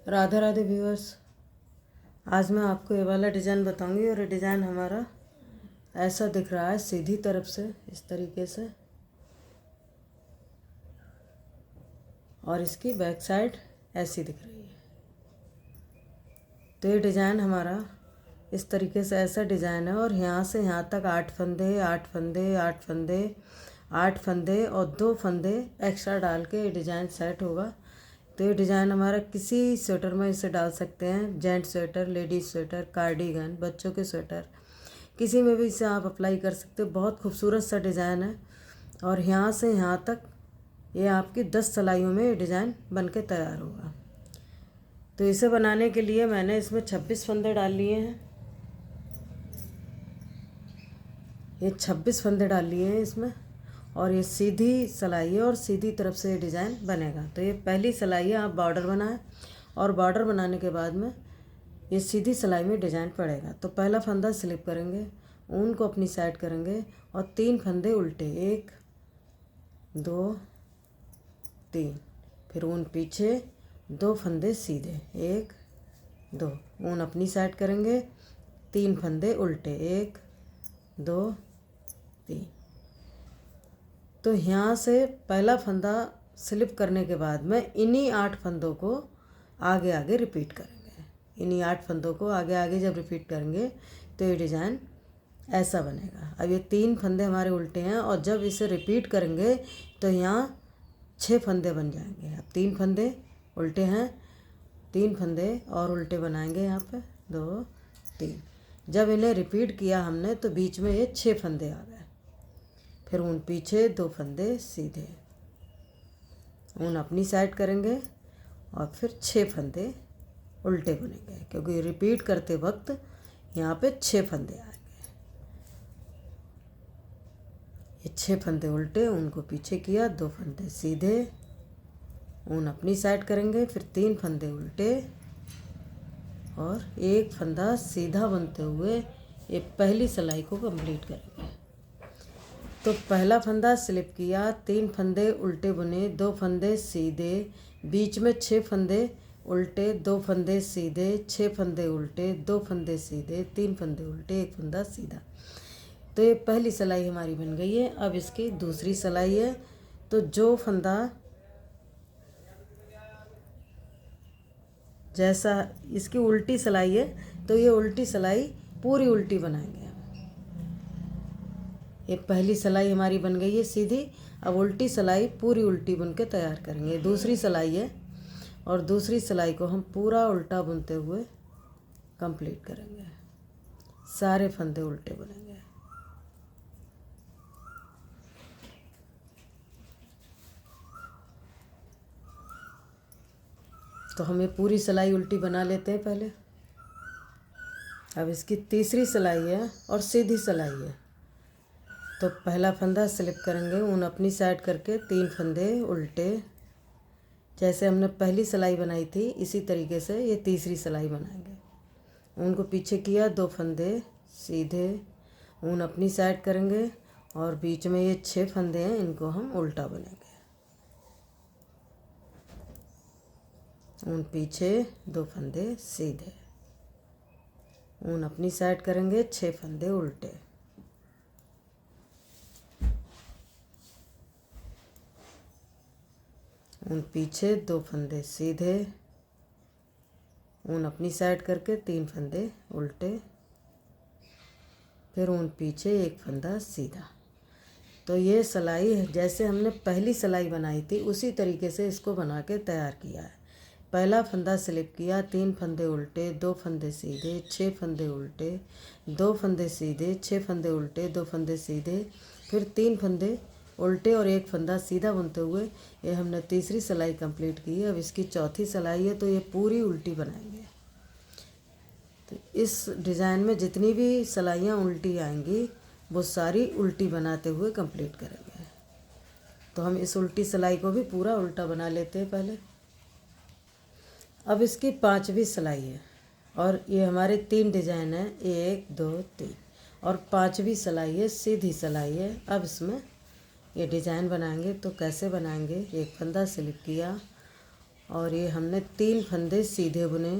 Radhe Radhe viewers. आज मैं आपको ये वाला डिज़ाइन बताऊंगी और ये डिज़ाइन हमारा ऐसा दिख रहा है सीधी तरफ से इस तरीके से, और इसकी बैक साइड ऐसी दिख रही है। तो ये डिज़ाइन हमारा इस तरीके से ऐसा डिज़ाइन है और यहाँ से यहाँ तक 8 फंदे 8 फंदे 8 फंदे 8 फंदे और 2 फंदे एक्स्ट्रा डाल के ये डिज़ाइन सेट होगा। तो ये डिज़ाइन हमारा किसी स्वेटर में इसे डाल सकते हैं, gents sweater, ladies sweater, cardigan, बच्चों के स्वेटर, किसी में भी इसे आप अप्लाई कर सकते हो। बहुत खूबसूरत सा डिज़ाइन है और यहाँ से यहाँ तक ये आपकी 10 सिलाइयों में ये डिज़ाइन बन के तैयार होगा। तो इसे बनाने के लिए मैंने इसमें 26 फंदे डाल लिए हैं। ये 26 फंदे डाल लिए हैं इसमें, और ये सीधी सिलाई है और सीधी तरफ से ये डिज़ाइन बनेगा। तो ये पहली सिलाई है, आप बॉर्डर बनाएं और बॉर्डर बनाने के बाद में ये सीधी सिलाई में डिज़ाइन पड़ेगा। तो पहला फंदा स्लिप करेंगे, ऊन को अपनी साइड करेंगे और 3 फंदे उल्टे, 1 2 3, फिर ऊन पीछे, 2 फंदे सीधे, 1 2, ऊन अपनी साइड करेंगे, 3 फंदे उल्टे, 1 2 3। तो यहाँ से पहला फंदा स्लिप करने के बाद में इन्हीं 8 फंदों को आगे आगे रिपीट करेंगे। इन्हीं 8 फंदों को आगे आगे जब रिपीट करेंगे तो ये डिज़ाइन ऐसा बनेगा। अब ये 3 फंदे हमारे उल्टे हैं और जब इसे रिपीट करेंगे तो यहाँ 6 फंदे बन जाएंगे। अब 3 फंदे उल्टे हैं, 3 फंदे और उल्टे बनाएंगे यहाँ पे, 2 3। जब इन्हें रिपीट किया हमने तो बीच में ये 6 फंदे आ गए। फिर ऊन पीछे, 2 फंदे सीधे, ऊन अपनी साइड करेंगे और फिर 6 फंदे उल्टे बुनेंगे, क्योंकि रिपीट करते वक्त यहाँ पे 6 फंदे आएंगे। ये 6 फंदे उल्टे, ऊन को पीछे किया, 2 फंदे सीधे, ऊन अपनी साइड करेंगे, फिर 3 फंदे उल्टे और 1 फंदा सीधा बुनते हुए ये पहली सिलाई को कंप्लीट करेंगे। तो पहला फंदा स्लिप किया, 3 फंदे उल्टे बुने, 2 फंदे सीधे, बीच में 6 फंदे उल्टे, 2 फंदे सीधे, 6 फंदे उल्टे, 2 फंदे सीधे, 3 फंदे उल्टे, 1 फंदा सीधा। तो ये पहली सिलाई हमारी बन गई है। अब इसकी दूसरी सिलाई है। तो जो फंदा जैसा इसकी उल्टी सिलाई है तो ये उल्टी सिलाई पूरी उल्टी बनाएंगे। ये पहली सिलाई हमारी बन गई है सीधी। अब उल्टी सिलाई पूरी उल्टी बुन के तैयार करेंगे। दूसरी सिलाई है और दूसरी सिलाई को हम पूरा उल्टा बुनते हुए कंप्लीट करेंगे। सारे फंदे उल्टे बुनेंगे। तो हम ये पूरी सिलाई उल्टी बना लेते हैं पहले। अब इसकी तीसरी सिलाई है और सीधी सिलाई है। तो पहला फंदा स्लिप करेंगे, ऊन अपनी साइड करके 3 फंदे उल्टे, जैसे हमने पहली सिलाई बनाई थी इसी तरीके से ये तीसरी सिलाई बनाएंगे। ऊन को पीछे किया, 2 फंदे सीधे, ऊन अपनी साइड करेंगे और बीच में ये 6 फंदे हैं, इनको हम उल्टा बुनेंगे। ऊन पीछे, 2 फंदे सीधे, ऊन अपनी साइड करेंगे, 6 फंदे उल्टे, ऊन पीछे, 2 फंदे सीधे, ऊन अपनी साइड करके 3 फंदे उल्टे, फिर ऊन पीछे, 1 फंदा सीधा। तो ये सिलाई है जैसे हमने पहली सिलाई बनाई थी उसी तरीके से इसको बना के तैयार किया है। पहला फंदा स्लिप किया, 3 फंदे उल्टे, 2 फंदे सीधे, 6 फंदे उल्टे, 2 फंदे सीधे, 6 फंदे उल्टे, 2 फंदे सीधे, फिर 3 फंदे उल्टे और 1 फंदा सीधा बुनते हुए ये हमने तीसरी सिलाई कंप्लीट की। अब इसकी चौथी सिलाई है तो ये पूरी उल्टी बनाएंगे। तो इस डिज़ाइन में जितनी भी सिलाइयाँ उल्टी आएंगी वो सारी उल्टी बनाते हुए कंप्लीट करेंगे। तो हम इस उल्टी सिलाई को भी पूरा उल्टा बना लेते हैं पहले। अब इसकी 5वीं सिलाई है और ये हमारे 3 डिज़ाइन हैं, 1 2 3, और 5वीं सिलाई है, सीधी सिलाई है। अब इसमें ये डिज़ाइन बनाएंगे। तो कैसे बनाएंगे, 1 फंदा स्लिप किया, और ये हमने 3 फंदे सीधे बुने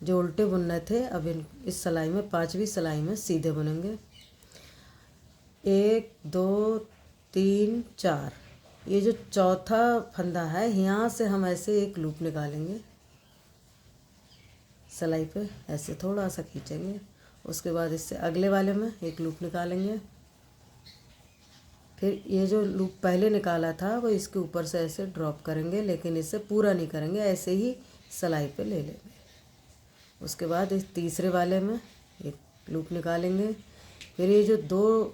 जो उल्टे बुनने थे। अब इस सिलाई में 5वीं सिलाई में सीधे बुनेंगे। 1 2 3 4। ये जो चौथा फंदा है यहाँ से हम ऐसे एक लूप निकालेंगे, सिलाई पे ऐसे थोड़ा सा खींचेंगे। उसके बाद इससे अगले वाले में एक लूप निकालेंगे। फिर ये जो लूप पहले निकाला था वो इसके ऊपर से ऐसे ड्रॉप करेंगे, लेकिन इसे पूरा नहीं करेंगे, ऐसे ही सिलाई पे ले लेंगे। उसके बाद इस तीसरे वाले में एक लूप निकालेंगे। फिर ये जो 2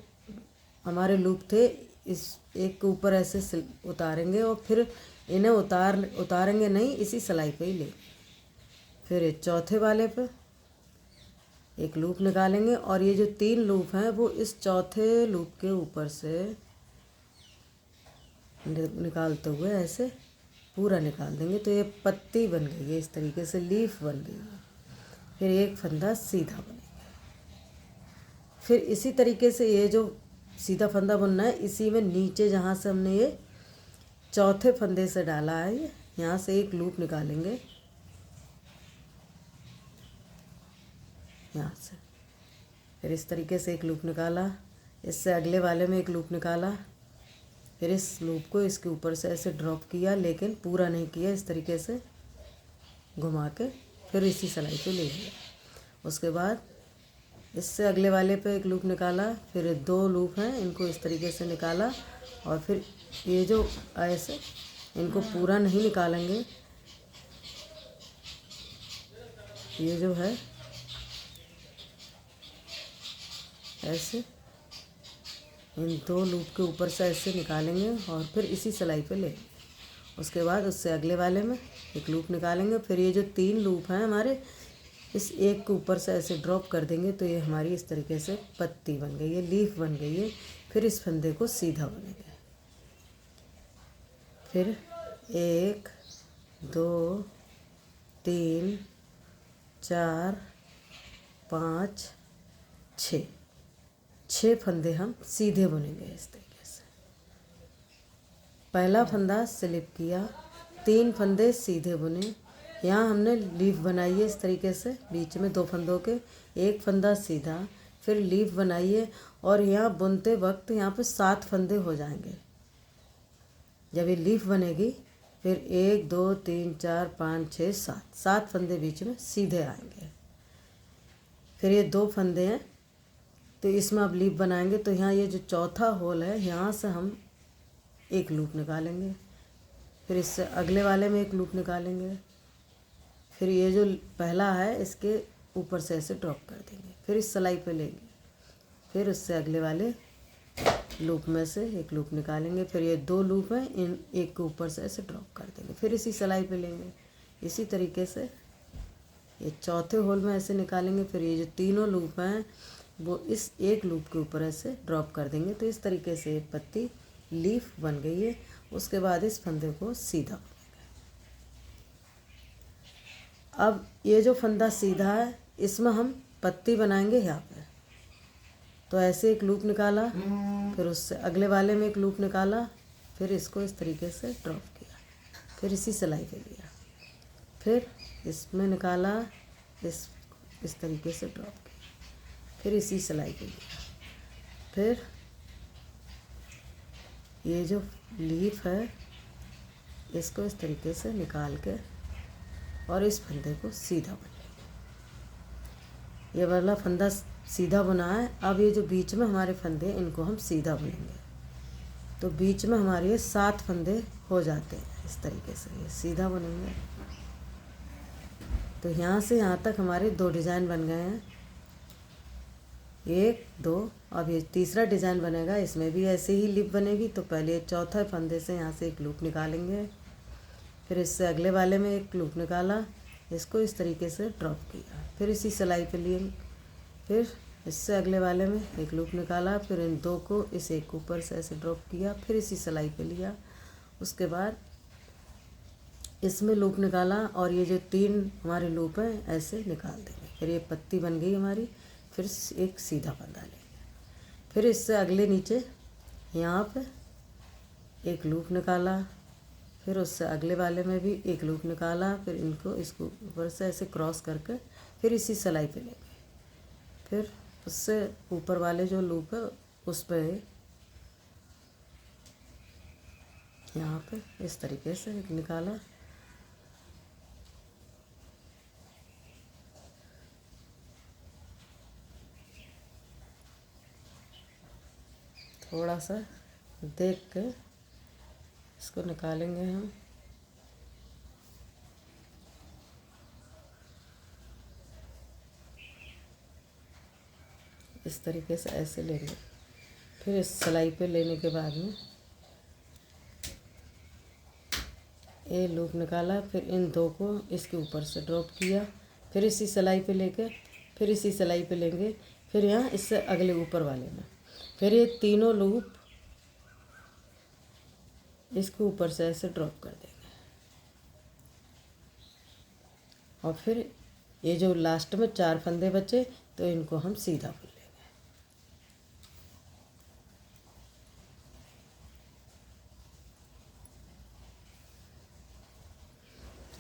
हमारे लूप थे इस एक के ऊपर ऐसे उतारेंगे और फिर इन्हें उतारेंगे नहीं, इसी सिलाई पे ही ले। फिर ये चौथे वाले पे एक लूप निकालेंगे और ये जो 3 लूप हैं वो इस चौथे लूप के ऊपर से निकालते हुए ऐसे पूरा निकाल देंगे। तो ये पत्ती बन गई है, इस तरीके से लीफ बन गई है। फिर एक फंदा सीधा बनेगा। फिर इसी तरीके से ये जो सीधा फंदा बुनना है, इसी में नीचे जहाँ से हमने ये चौथे फंदे से डाला है यहाँ से एक लूप निकालेंगे, यहाँ से। फिर इस तरीके से एक लूप निकाला, इससे अगले वाले में एक लूप निकाला। फिर इस लूप को इसके ऊपर से ऐसे ड्रॉप किया, लेकिन पूरा नहीं किया, इस तरीके से घुमा के फिर इसी सिलाई पे ले लिया। उसके बाद इससे अगले वाले पे एक लूप निकाला। फिर 2 लूप हैं, इनको इस तरीके से निकाला और फिर ये जो ऐसे इनको पूरा नहीं निकालेंगे, ये जो है ऐसे इन 2 लूप के ऊपर से ऐसे निकालेंगे और फिर इसी सिलाई पे ले। उसके बाद उससे अगले वाले में एक लूप निकालेंगे। फिर ये जो 3 लूप हैं हमारे, इस एक के ऊपर से ऐसे ड्रॉप कर देंगे, तो ये हमारी इस तरीके से पत्ती बन गई है, लीफ बन गई है। फिर इस फंदे को सीधा बुनेंगे। फिर 1 2 3 4 5 6 फंदे हम सीधे बुनेंगे इस तरीके से। पहला फंदा स्लिप किया, 3 फंदे सीधे बुने। यहाँ हमने लीफ बनाई है इस तरीके से, बीच में 2 फंदों के, एक फंदा सीधा, फिर लीफ बनाइए। और यहाँ बुनते वक्त यहाँ पे 7 फंदे हो जाएंगे। जब ये लीफ बनेगी फिर 1 2 3 4 5 6 7 फंदे बीच में सीधे आएंगे। फिर ये 2 फंदे हैं तो इसमें अब लीफ बनाएंगे। तो यहाँ ये जो चौथा होल है यहाँ से हम एक लूप निकालेंगे। फिर इससे अगले वाले में एक लूप निकालेंगे। फिर ये जो पहला है इसके ऊपर से ऐसे ड्रॉप कर देंगे, फिर इस सिलाई पे लेंगे। फिर उससे अगले वाले लूप में से एक लूप निकालेंगे। फिर ये 2 लूप हैं, इन एक के ऊपर से ऐसे ड्रॉप कर देंगे, फिर इसी सिलाई पे लेंगे। इसी तरीके से ये चौथे होल में ऐसे निकालेंगे। फिर ये जो तीनों लूप हैं वो इस एक लूप के ऊपर ऐसे ड्रॉप कर देंगे। तो इस तरीके से एक पत्ती लीफ बन गई है। उसके बाद इस फंदे को सीधा बुनेंगे। अब ये जो फंदा सीधा है इसमें हम पत्ती बनाएंगे यहाँ पे। तो ऐसे एक लूप निकाला, फिर उससे अगले वाले में एक लूप निकाला, फिर इसको इस तरीके से ड्रॉप किया, फिर इसी सिलाई पे लिया, फिर इसमें निकाला, इस तरीके से ड्रॉप किया, फिर इसी सिलाई पे लिया। फिर ये जो लीफ है इसको इस तरीके से निकाल के और इस फंदे को सीधा बुनेंगे। ये वाला फंदा सीधा बुना है। अब ये जो बीच में हमारे फंदे इनको हम सीधा बुनेंगे। तो बीच में हमारे 7 फंदे हो जाते हैं इस तरीके से, ये सीधा बुनेंगे। तो यहाँ से यहाँ तक हमारे 2 डिज़ाइन बन गए हैं, 1 2। अब ये तीसरा डिज़ाइन बनेगा, इसमें भी ऐसे ही लिप बनेगी। तो पहले चौथा फंदे से यहाँ से एक लूप निकालेंगे, फिर इससे अगले वाले में एक लूप निकाला, इसको इस तरीके से ड्रॉप किया, फिर इसी सिलाई पे लिए, फिर इससे अगले वाले में एक लूप निकाला, फिर इन 2 को इस एक ऊपर से ऐसे ड्रॉप किया, फिर इसी सिलाई पे लिया। उसके बाद इसमें लूप निकाला और ये जो 3 हमारे लूप हैं ऐसे निकाल देंगे। फिर ये पत्ती बन गई हमारी। फिर एक सीधा फंदा लेंगे, फिर इससे अगले नीचे यहाँ पे एक लूप निकाला, फिर उससे अगले वाले में भी एक लूप निकाला, फिर इनको इसको ऊपर से ऐसे क्रॉस करके फिर इसी सिलाई पे लेंगे। फिर उससे ऊपर वाले जो लूप है उस पर यहाँ पे इस तरीके से निकाला। थोड़ा सा देख के इसको निकालेंगे हम। इस तरीके से ऐसे लेंगे। फिर इस सिलाई पे लेने के बाद में ये लूप निकाला, फिर इन दो को इसके ऊपर से ड्रॉप किया, फिर इसी सिलाई पे लेके फिर इसी सिलाई पे लेंगे, फिर यहाँ इससे अगले ऊपर वाले में फिर ये तीनों लूप इसके ऊपर से ऐसे ड्रॉप कर देंगे। और फिर ये जो लास्ट में 4 फंदे बचे तो इनको हम सीधा बुन लेंगे।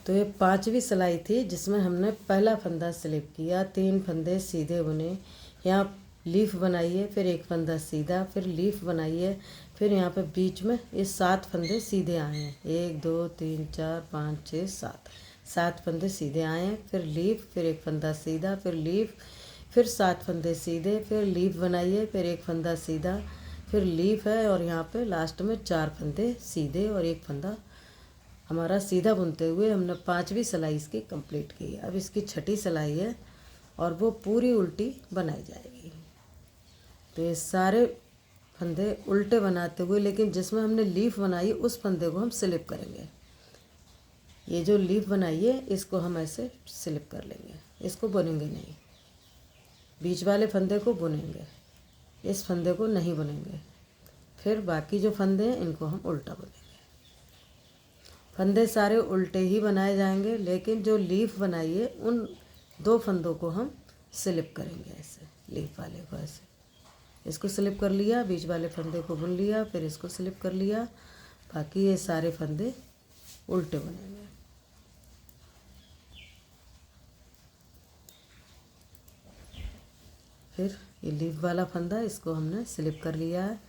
तो ये 5वीं सिलाई थी जिसमें हमने पहला फंदा स्लिप किया, 3 फंदे सीधे बुने, यहाँ लीफ बनाइए, फिर एक फंदा सीधा, फिर लीफ बनाइए, फिर यहाँ पे बीच में ये 7 फंदे सीधे आए हैं। 1 2 3 4 5 6 7 फंदे सीधे आए हैं। फिर लीफ, फिर एक फंदा सीधा, फिर लीफ, फिर 7 फंदे सीधे, फिर लीफ बनाइए, फिर एक फंदा सीधा, फिर लीफ है, और यहाँ पे लास्ट में 4 फंदे सीधे और एक फंदा हमारा सीधा बुनते हुए हमने 5वीं सिलाई इसकी कंप्लीट की। अब इसकी 6ठी सिलाई है और वो पूरी उल्टी बनाई जाएगी। तो ये सारे फंदे उल्टे बनाते हुए, लेकिन जिसमें हमने लीफ बनाई उस फंदे को हम स्लिप करेंगे। ये जो लीफ बनाई है इसको हम ऐसे स्लिप कर लेंगे, इसको बुनेंगे नहीं। बीच वाले फंदे को बुनेंगे, इस फंदे को नहीं बुनेंगे। फिर बाकी जो फंदे हैं इनको हम उल्टा बुनेंगे। फंदे सारे उल्टे ही बनाए जाएंगे, लेकिन जो लीफ बनाई है उन 2 फंदों को हम स्लिप करेंगे ऐसे। लीफ वाले को ऐसे इसको स्लिप कर लिया, बीच वाले फंदे को बुन लिया, फिर इसको स्लिप कर लिया, बाकी ये सारे फंदे उल्टे बनेंगे। फिर ये लीफ वाला फंदा इसको हमने स्लिप कर लिया है,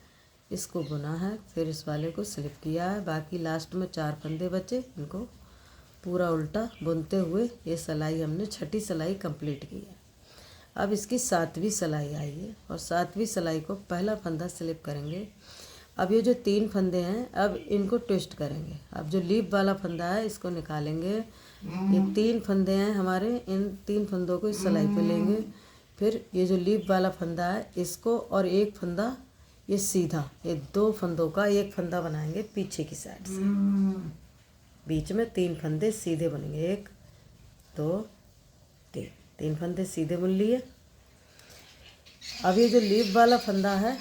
इसको बुना है, फिर इस वाले को स्लिप किया है, बाकी लास्ट में 4 फंदे बचे, इनको पूरा उल्टा बुनते हुए ये सिलाई हमने 6ठी सिलाई कंप्लीट की है। अब इसकी 7वीं सिलाई आई है और 7वीं सिलाई को पहला फंदा स्लिप करेंगे। अब ये जो 3 फंदे हैं अब इनको ट्विस्ट करेंगे। अब जो लीफ वाला फंदा है इसको निकालेंगे। ये 3 फंदे हैं हमारे, इन 3 फंदों को इस सिलाई पे लेंगे। फिर ये जो लीफ वाला फंदा है इसको और एक फंदा ये सीधा, ये 2 फंदों का एक फंदा बनाएंगे पीछे की साइड से। बीच में 3 फंदे सीधे बनेंगे, 1 2 3 फंदे सीधे बुन लिए। अब ये जो लीफ वाला फंदा है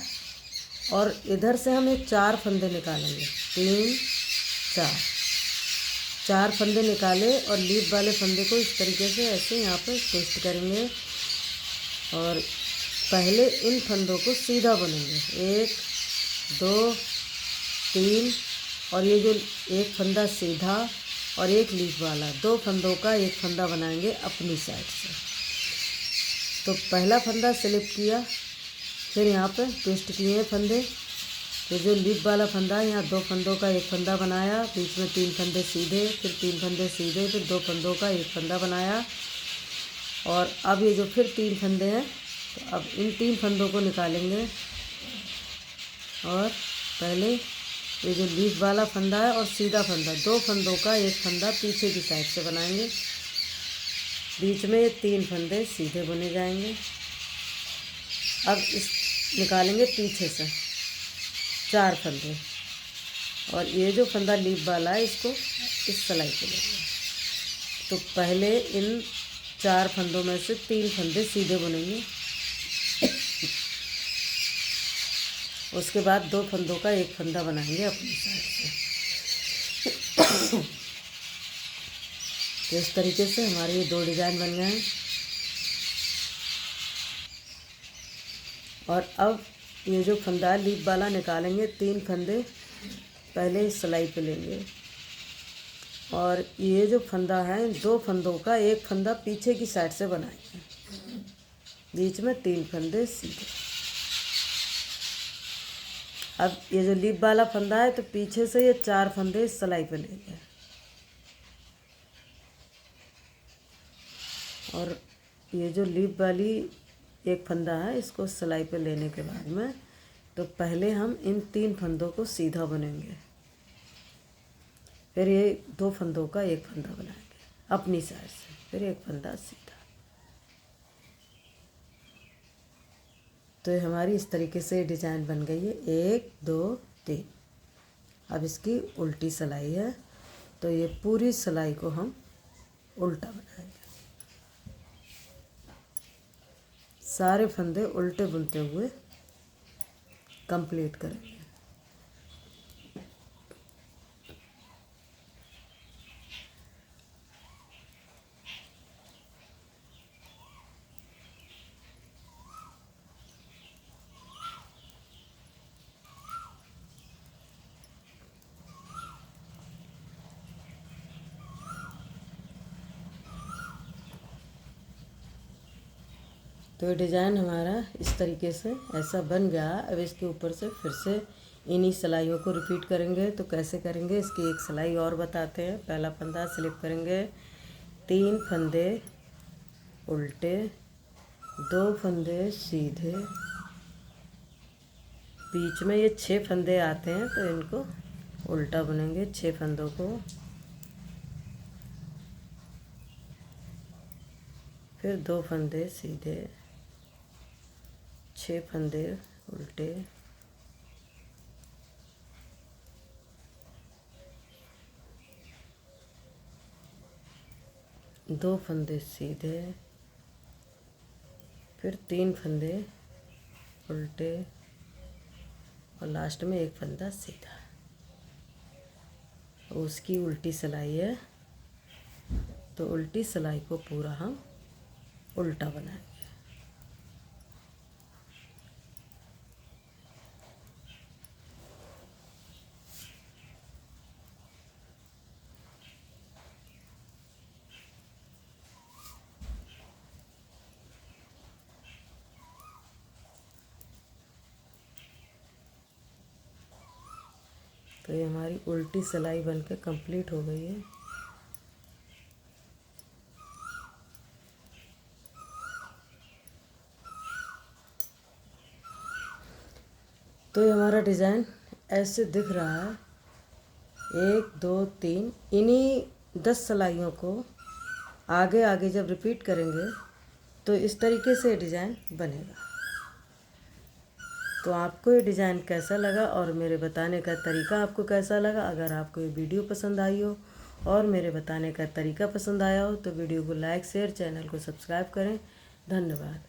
और इधर से हम ये 4 फंदे निकालेंगे, 3 4 फंदे निकाले और लीफ वाले फंदे को इस तरीके से ऐसे यहाँ पे ट्विस्ट करेंगे और पहले इन फंदों को सीधा बुनेंगे, 1 2 3, और ये जो एक फंदा सीधा और एक लीफ वाला, 2 फंदों का एक फंदा बनाएंगे अपनी साइड से। तो पहला फंदा स्लिप किया, फिर यहाँ पे ट्विस्ट किए फंदे। ये जो लीफ वाला फंदा है यहाँ 2 फंदों का एक फंदा बनाया, बीच में 3 फंदे सीधे, फिर 3 फंदे सीधे, फिर 2 फंदों का एक फंदा बनाया। और अब ये जो फिर 3 फंदे हैं तो अब इन 3 फंदों को निकालेंगे और पहले ये जो लीफ वाला फंदा है और सीधा फंदा, 2 फंदों का एक फंदा पीछे की साइड से बनाएंगे। बीच में ये 3 फंदे सीधे बुने जाएंगे। अब इस निकालेंगे पीछे से 4 फंदे और ये जो फंदा लीफ वाला है इसको इस सिलाई पे लेंगे। तो पहले इन 4 फंदों में से 3 फंदे सीधे बुनेंगे, उसके बाद 2 फंदों का एक फंदा बनाएंगे अपनी साइड से। तो इस तरीके से हमारे ये 2 डिज़ाइन बन गए हैं। और अब ये जो फंदा लीफ वाला निकालेंगे, 3 फंदे पहले इस सिलाई पे लेंगे, और ये जो फंदा है, 2 फंदों का एक फंदा पीछे की साइड से बनाएंगे, बीच में 3 फंदे सीधे। अब ये जो लीप वाला फंदा है तो पीछे से ये 4 फंदे इस सिलाई पे लेंगे, और ये जो लीप वाली एक फंदा है इसको सिलाई पे लेने के बाद में तो पहले हम इन 3 फंदों को सीधा बुनेंगे, फिर ये 2 फंदों का एक फंदा बनाएंगे अपनी साइड से, फिर एक फंदा सीधा। तो ये हमारी इस तरीके से डिज़ाइन बन गई है, 1 2 3। अब इसकी उल्टी सिलाई है, तो ये पूरी सिलाई को हम उल्टा बनाएंगे, सारे फंदे उल्टे बुनते हुए कंप्लीट करेंगे। तो ये डिज़ाइन हमारा इस तरीके से ऐसा बन गया। अब इसके ऊपर से फिर से इन्हीं सिलाइयों को रिपीट करेंगे। तो कैसे करेंगे इसकी एक सिलाई और बताते हैं। पहला फंदा स्लिप करेंगे, 3 फंदे उल्टे, 2 फंदे सीधे, बीच में ये 6 फंदे आते हैं तो इनको उल्टा बुनेंगे 6 फंदों को, फिर 2 फंदे सीधे, 6 फंदे उल्टे, दो फंदे सीधे, फिर 3 फंदे उल्टे और लास्ट में एक फंदा सीधा। उसकी उल्टी सिलाई है, तो उल्टी सिलाई को पूरा हम उल्टा बनाएंगे। तो ये हमारी उल्टी सिलाई बनके कंप्लीट हो गई है। तो ये हमारा डिज़ाइन ऐसे दिख रहा है, 1 2 3। इन्हीं 10 सिलाइयों को आगे आगे जब रिपीट करेंगे तो इस तरीके से डिज़ाइन बनेगा। तो आपको ये डिज़ाइन कैसा लगा और मेरे बताने का तरीका आपको कैसा लगा? अगर आपको ये वीडियो पसंद आई हो और मेरे बताने का तरीका पसंद आया हो तो वीडियो को लाइक शेयर, चैनल को सब्सक्राइब करें। धन्यवाद।